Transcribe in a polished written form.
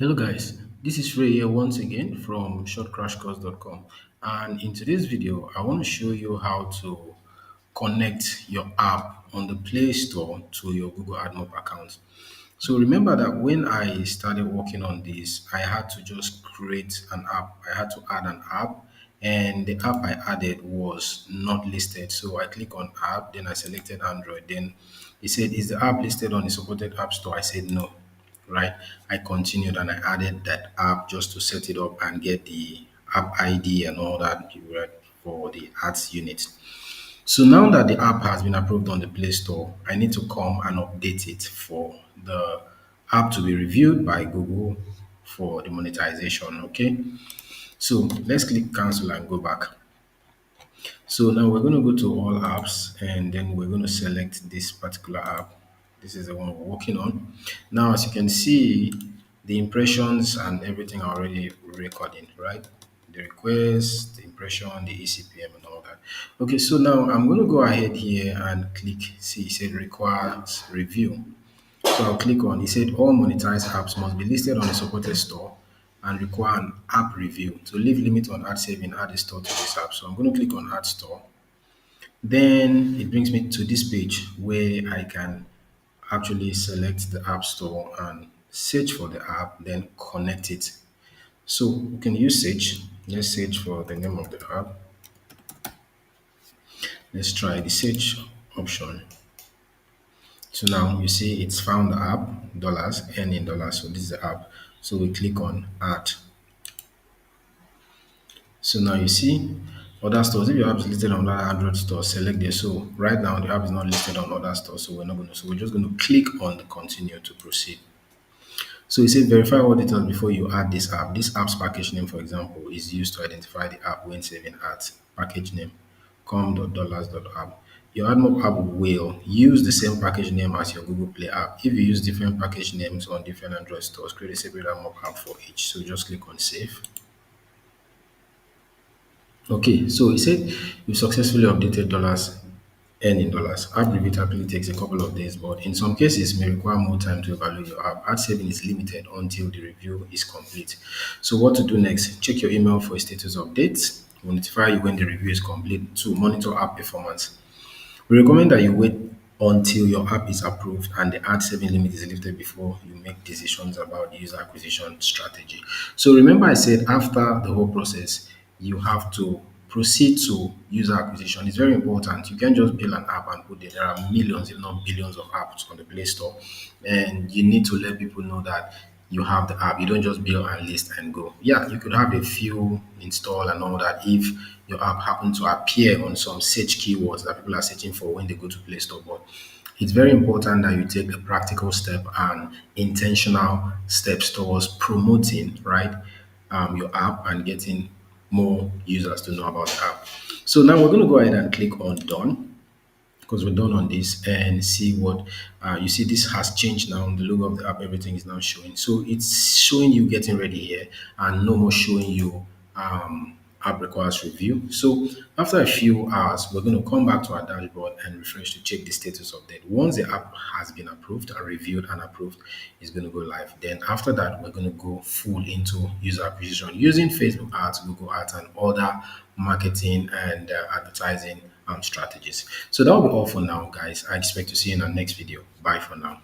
Hello guys, this is Ray here once again from shortcrashcourse.com, and in today's video I want to show you how to connect your app on the Play Store to your Google AdMob account. So remember that when I started working on this, I had to just create an app. I had to add an app, and the app I added was not listed. So I click on app, then I selected Android. Then it said, "Is the app listed on the supported app store?" I said no, right? I continued and I added that app just to set it up and get the app ID and all that, right, for the ads unit. So now that the app has been approved on the Play Store, I need to come and update it for the app to be reviewed by Google for the monetization. Okay. So let's click cancel and go back. So now we're going to go to all apps and then we're going to select this particular app. This is the one we're working on. Now, as you can see, the impressions and everything are already recording, right? The request, the impression, the ECPM and all that. Okay, so now I'm going to go ahead here and click, see, it said requires review. So I'll click on, it said all monetized apps must be listed on the supported store and require an app review. To leave limit on ad saving, add a store to this app. So I'm going to click on add store. Then it brings me to this page where I can actually select the app store and search for the app, then connect it. So we can use search. Let's search for the name of the app. Let's try the search option. So now you see it's found the app, dollars, earn in dollars. So this is the app. So we click on add. So now you see other stores. If your app is listed on other Android stores, select there. So right now the app is not listed on other stores, so we're not going to. So we're just going to click on the continue to proceed. So you say verify all details before you add this app. This app's package name, for example, is used to identify the app when saving ads. Package name com.dollars.app. Your AdMob app will use the same package name as your Google Play app. If you use different package names on different Android stores, create a separate AdMob app for each. So just click on save. Okay, so he said you successfully updated dollars, earn in dollars. App review typically takes a couple of days, but in some cases may require more time to evaluate your app. Ad saving is limited until the review is complete. So what to do next? Check your email for a status update. We'll notify you when the review is complete to monitor app performance. We recommend that you wait until your app is approved and the ad saving limit is lifted before you make decisions about user acquisition strategy. So remember I said after the whole process, you have to proceed to user acquisition. It's very important. You can't just build an app and put it. There are millions, if not billions of apps on the Play Store. And you need to let people know that you have the app. You don't just build and list and go. Yeah, you could have a few install and all that if your app happen to appear on some search keywords that people are searching for when they go to Play Store. But it's very important that you take a practical step and intentional steps towards promoting, right, your app and getting more users to know about the app. So now we're going to go ahead and click on done because we're done on this and see what you see. This has changed now. The logo of the app, everything is now showing. So it's showing you getting ready here and no more showing you app requires review. So after a few hours, we're going to come back to our dashboard and refresh to check the status update. Once the app has been approved and reviewed and approved, it's going to go live. Then after that, we're going to go full into user acquisition using Facebook ads, Google ads, and other marketing and advertising strategies. So that will be all for now, guys. I expect to see you in our next video. Bye for now.